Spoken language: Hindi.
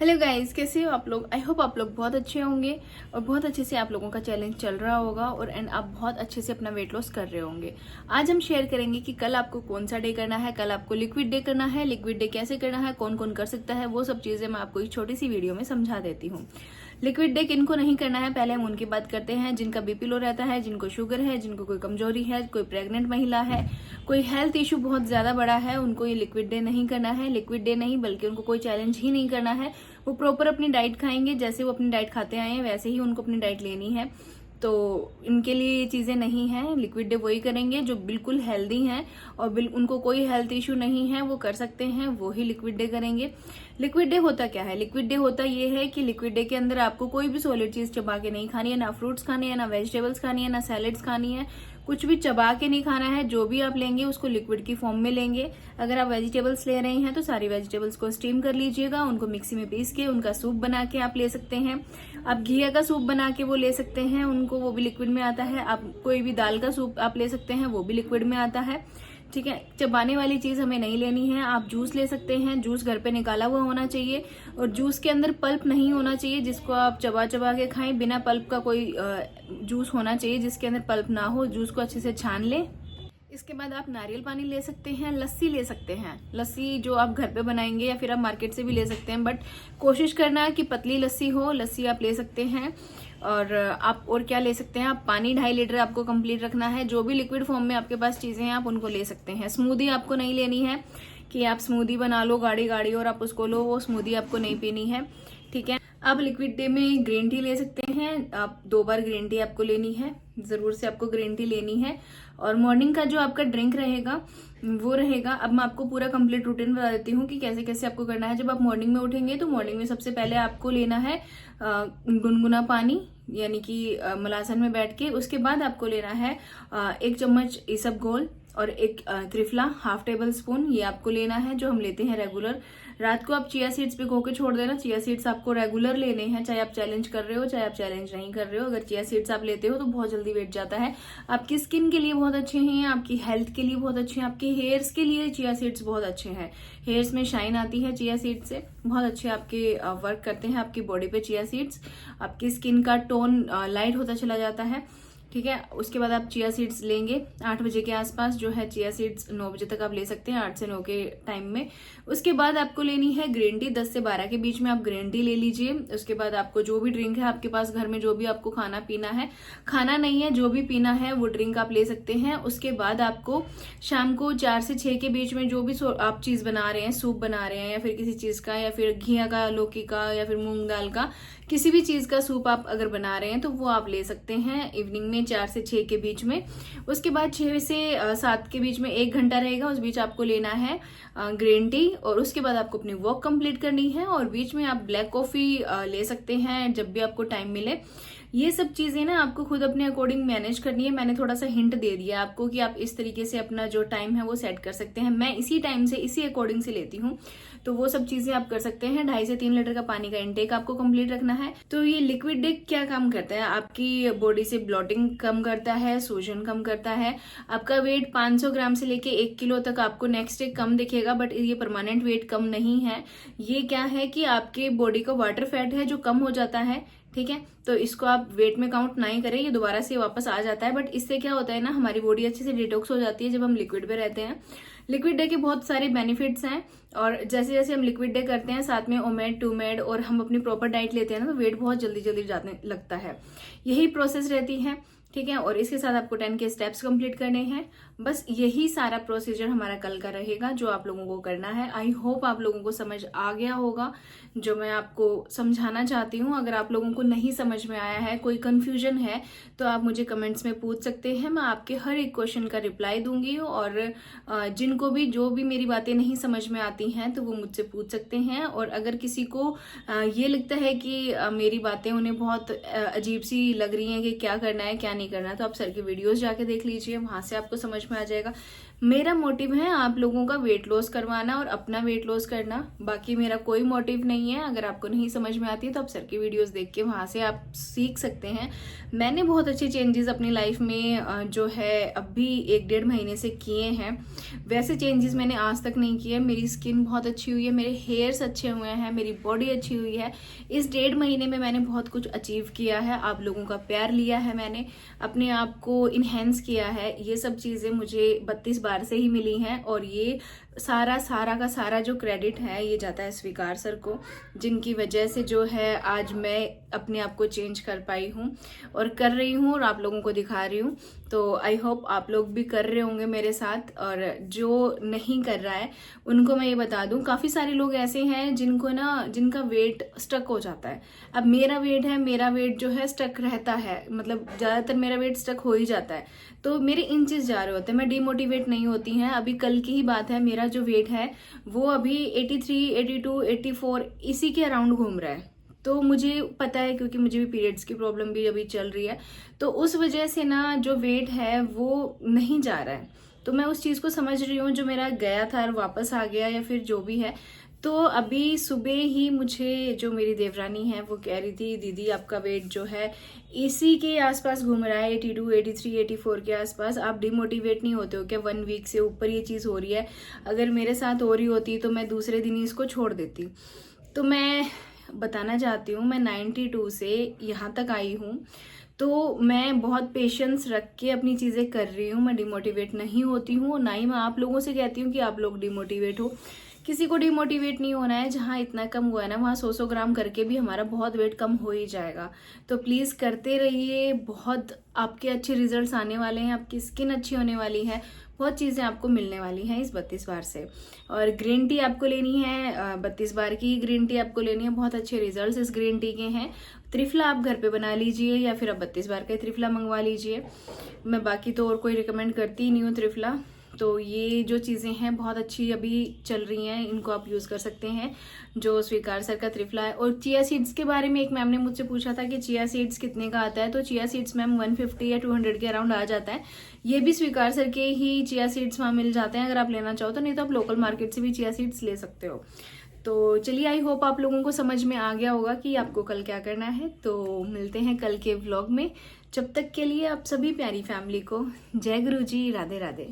हेलो गाइस, कैसे हो आप लोग। आई होप आप लोग बहुत अच्छे होंगे और बहुत अच्छे से आप लोगों का चैलेंज चल रहा होगा और आप बहुत अच्छे से अपना वेट लॉस कर रहे होंगे। आज हम शेयर करेंगे कि कल आपको कौन सा डे करना है, कल आपको लिक्विड डे करना है, लिक्विड डे कैसे करना है, कौन कौन कर सकता है, वो सब चीजें मैं आपको एक छोटी सी वीडियो में समझा देती हूँ। लिक्विड डे किनको नहीं करना है, पहले हम उनकी बात करते हैं जिनका बीपी लो रहता है, जिनको शुगर है, जिनको कोई कमजोरी है, कोई प्रेग्नेंट महिला है, कोई हेल्थ इशू बहुत ज्यादा बड़ा है, उनको ये लिक्विड डे नहीं करना है। लिक्विड डे नहीं बल्कि उनको कोई चैलेंज ही नहीं करना है। वो प्रॉपर अपनी डाइट खाएंगे, जैसे वो अपनी डाइट खाते आए हैं वैसे ही उनको अपनी डाइट लेनी है। तो इनके लिए ये चीजें नहीं है। लिक्विड डे वही करेंगे जो बिल्कुल हेल्दी हैं और उनको कोई हेल्थ इशू नहीं है, वो कर सकते हैं, वो ही लिक्विड डे करेंगे। लिक्विड डे होता क्या है? लिक्विड डे होता ये है कि लिक्विड डे के अंदर आपको कोई भी सॉलिड चीज चबा के नहीं खानी है, ना फ्रूट्स खाने हैं, ना वेजिटेबल्स खानी है, ना सैलेड्स खानी है, कुछ भी चबा के नहीं खाना है। जो भी आप लेंगे उसको लिक्विड की फॉर्म में लेंगे। अगर आप वेजिटेबल्स ले रहे हैं तो सारी वेजिटेबल्स को स्टीम कर लीजिएगा, उनको मिक्सी में पीस के उनका सूप बना के आप ले सकते हैं। आप घिया का सूप बना के वो ले सकते हैं उनको, वो भी लिक्विड में आता है। आप कोई भी दाल का सूप आप ले सकते हैं, वो भी लिक्विड में आता है। ठीक है, चबाने वाली चीज हमें नहीं लेनी है। आप जूस ले सकते हैं, जूस घर पे निकाला हुआ होना चाहिए और जूस के अंदर पल्प नहीं होना चाहिए, जिसको आप चबा चबा के खाएं। बिना पल्प का कोई जूस होना चाहिए जिसके अंदर पल्प ना हो। जूस को अच्छे से छान लें। इसके बाद आप नारियल पानी ले सकते हैं, लस्सी ले सकते हैं। लस्सी जो आप घर पे बनाएंगे या फिर आप मार्केट से भी ले सकते हैं, बट कोशिश करना है कि पतली लस्सी हो। लस्सी आप ले सकते हैं। और आप और क्या ले सकते हैं, आप पानी 2.5 लीटर आपको कंप्लीट रखना है। जो भी लिक्विड फॉर्म में आपके पास चीजें हैं आप उनको ले सकते हैं। स्मूदी आपको नहीं लेनी है कि आप स्मूदी बना लो गाढ़ी गाढ़ी और आप उसको लो, वो स्मूदी आपको नहीं पीनी है। ठीक है, आप लिक्विड डे में ग्रीन टी ले सकते हैं। आप 2 बार ग्रीन टी आपको लेनी है, जरूर से आपको ग्रीन टी लेनी है। और मॉर्निंग का जो आपका ड्रिंक रहेगा वो रहेगा, अब मैं आपको पूरा कंप्लीट रूटीन बता देती हूँ कि कैसे कैसे आपको करना है। जब आप मॉर्निंग में उठेंगे तो मॉर्निंग में सबसे पहले आपको लेना है गुनगुना पानी, यानी कि मलासन में बैठ के। उसके बाद आपको लेना है 1 चम्मच इसबगोल और 1 त्रिफला, 1/2 टेबल स्पून, ये आपको लेना है जो हम लेते हैं रेगुलर। रात को आप चिया सीड्स भिगो के छोड़ देना। चिया सीड्स आपको रेगुलर लेने हैं, चाहे आप चैलेंज कर रहे हो चाहे आप चैलेंज नहीं कर रहे हो। अगर चिया सीड्स आप लेते हो तो बहुत जल्दी वेट जाता है। आपकी स्किन के लिए बहुत अच्छे हैं, आपकी हेल्थ के लिए बहुत अच्छे हैं, आपके हेयर्स के लिए चिया सीड्स बहुत अच्छे हैं। हेयर्स में शाइन आती है चिया सीड्स से, बहुत अच्छे आपके वर्क करते हैं आपकी बॉडी पे चिया सीड्स। आपकी स्किन का टोन लाइट होता चला जाता है। ठीक है, उसके बाद आप चिया सीड्स लेंगे 8 बजे के आसपास, जो है चिया सीड्स 9 बजे तक आप ले सकते हैं, 8 से 9 के टाइम में। उसके बाद आपको लेनी है ग्रीन टी, 10 से 12 के बीच में आप ग्रीन टी ले लीजिए। उसके बाद आपको जो भी ड्रिंक है आपके पास घर में, जो भी आपको खाना पीना है, खाना नहीं है, जो भी पीना है वो ड्रिंक आप ले सकते हैं। उसके बाद आपको शाम को 4 से 6 के बीच में जो भी आप चीज बना रहे हैं, सूप बना रहे हैं या फिर किसी चीज का, या फिर घिया का, लौकी का, या फिर मूंग दाल का, किसी भी चीज का सूप आप अगर बना रहे हैं तो वो आप ले सकते हैं इवनिंग में 4 से 6 के बीच में। उसके बाद 6 से 7 के बीच में 1 घंटा रहेगा, उस बीच आपको लेना है ग्रीन टी। और उसके बाद आपको अपनी वॉक कंप्लीट करनी है और बीच में आप ब्लैक कॉफी ले सकते हैं जब भी आपको टाइम मिले। ये सब चीजें ना आपको खुद अपने अकॉर्डिंग मैनेज करनी है। मैंने थोड़ा सा हिंट दे दिया आपको कि आप इस तरीके से अपना जो टाइम है वो सेट कर सकते हैं। मैं इसी टाइम से इसी अकॉर्डिंग से लेती हूँ, तो वो सब चीजें आप कर सकते हैं। 2.5 से 3 लीटर का पानी का इंटेक आपको कंप्लीट रखना है। तो ये लिक्विड डे क्या काम करता है, आपकी बॉडी से ब्लोटिंग कम करता है, सूजन कम करता है। आपका वेट 500 ग्राम से लेके 1 किलो तक आपको नेक्स्ट डे कम दिखेगा, बट ये परमानेंट वेट कम नहीं है। ये क्या है कि आपके बॉडी का वाटर फैट है जो कम हो जाता है। ठीक है, तो इसको आप वेट में काउंट ना ही करें, ये दोबारा से वापस आ जाता है। बट इससे क्या होता है ना, हमारी बॉडी अच्छे से डिटॉक्स हो जाती है जब हम लिक्विड पे रहते हैं। लिक्विड डे के बहुत सारे बेनिफिट्स हैं और जैसे जैसे हम लिक्विड डे करते हैं, साथ में ओमेड टूमेड और हम अपनी प्रॉपर डाइट लेते हैं ना, तो वेट बहुत जल्दी जल्दी जाने लगता है। यही प्रोसेस रहती है। ठीक है, और इसके साथ आपको 10 के स्टेप्स कंप्लीट करने हैं। बस यही सारा प्रोसीजर हमारा कल का रहेगा जो आप लोगों को करना है। आई होप आप लोगों को समझ आ गया होगा जो मैं आपको समझाना चाहती हूँ। अगर आप लोगों को नहीं समझ में आया है, कोई कंफ्यूजन है, तो आप मुझे कमेंट्स में पूछ सकते हैं। मैं आपके हर एक क्वेश्चन का रिप्लाई दूंगी और जिनको भी जो भी मेरी बातें नहीं समझ में आती हैं तो वो मुझसे पूछ सकते हैं। और अगर किसी को ये लगता है कि मेरी बातें उन्हें बहुत अजीब सी लग रही हैं कि क्या करना है क्या नहीं करना, तो आप सर की वीडियोस जाके देख लीजिए, वहां से आपको समझ में आ जाएगा। मेरा मोटिव है आप लोगों का वेट लॉस करवाना और अपना वेट लॉस करना, बाकी मेरा कोई मोटिव नहीं है। अगर आपको नहीं समझ में आती है तो आप सर की वीडियोस देख के वहां से आप सीख सकते हैं। मैंने बहुत अच्छे चेंजेस अपनी लाइफ में जो है अभी 1-1.5 महीने से किए हैं। वैसे चेंजेस मैंने आज तक नहीं किए। मेरी स्किन बहुत अच्छी हुई है, मेरे हेयर्स अच्छे हुए हैं, मेरी बॉडी अच्छी हुई है। इस 1.5 महीने में मैंने बहुत कुछ अचीव किया है। आप लोगों का प्यार लिया है, मैंने अपने आप को इन्हेंस किया है। ये सब चीजें मुझे 32 बार से ही मिली हैं और ये सारा का सारा जो क्रेडिट है ये जाता है स्वीकार सर को, जिनकी वजह से जो है आज मैं अपने आप को चेंज कर पाई हूँ और कर रही हूँ और आप लोगों को दिखा रही हूँ। तो आई होप आप लोग भी कर रहे होंगे मेरे साथ, और जो नहीं कर रहा है उनको मैं ये बता दूं, काफी सारे लोग ऐसे हैं जिनका वेट स्टक हो जाता है। अब मेरा वेट जो है स्टक रहता है, मतलब ज्यादातर मेरा वेट स्टक हो ही जाता है, तो मेरे इंचेस जा रहे होते हैं, मैं डिमोटिवेट नहीं होती हैं। अभी कल की ही बात है, मेरा जो वेट है वो अभी 83, 82, 84 इसी के अराउंड घूम रहा है। तो मुझे पता है, क्योंकि मुझे भी पीरियड्स की प्रॉब्लम भी अभी चल रही है, तो उस वजह से ना जो वेट है वो नहीं जा रहा है। तो मैं उस चीज को समझ रही हूँ, जो मेरा गया था और वापस आ गया या फिर जो भी है। तो अभी सुबह ही मुझे जो मेरी देवरानी है वो कह रही थी, दीदी आपका वेट जो है इसी के आसपास घूम रहा है, 82, 83, 84 के आसपास। आप डिमोटिवेट नहीं होते हो क्या? 1 वीक से ऊपर ये चीज हो रही है। अगर मेरे साथ हो रही होती तो मैं दूसरे दिन ही इसको छोड़ देती। तो मैं बताना चाहती हूँ, मैं 92 से यहाँ तक आई हूँ, तो मैं बहुत पेशेंस रख के अपनी चीजें कर रही हूँ। मैं डिमोटिवेट नहीं होती हूँ, ना ही मैं आप लोगों से कहती हूँ कि आप लोग डिमोटिवेट हो। किसी को डिमोटिवेट नहीं होना है। जहाँ इतना कम हुआ है ना, वहाँ 100 ग्राम करके भी हमारा बहुत वेट कम हो ही जाएगा। तो प्लीज करते रहिए, बहुत आपके अच्छे रिजल्ट्स आने वाले हैं, आपकी स्किन अच्छी होने वाली है, बहुत चीजें आपको मिलने वाली हैं इस 32 बार से। और ग्रीन टी आपको लेनी है, 32 बार की ग्रीन टी आपको लेनी है। बहुत अच्छे रिजल्ट्स इस ग्रीन टी के हैं। त्रिफला आप घर पे बना लीजिए या फिर आप 32 बार का त्रिफला मंगवा लीजिए। मैं बाकी तो और कोई रिकमेंड करती ही नहीं हूँ त्रिफला। तो ये जो चीज़ें हैं बहुत अच्छी अभी चल रही हैं, इनको आप यूज़ कर सकते हैं, जो स्वीकार सर का त्रिफला है। और चिया सीड्स के बारे में एक मैम ने मुझसे पूछा था कि चिया सीड्स कितने का आता है, तो चिया सीड्स मैम 150 या 200 के अराउंड आ जाता है। ये भी स्वीकार सर के ही चिया सीड्स वहाँ मिल जाते हैं अगर आप लेना चाहो तो, नहीं तो आप लोकल मार्केट से भी चिया सीड्स ले सकते हो। तो चलिए, आई होप आप लोगों को समझ में आ गया होगा कि आपको कल क्या करना है। तो मिलते हैं कल के व्लॉग में। जब तक के लिए आप सभी प्यारी फैमिली को जय गुरु जी, राधे राधे।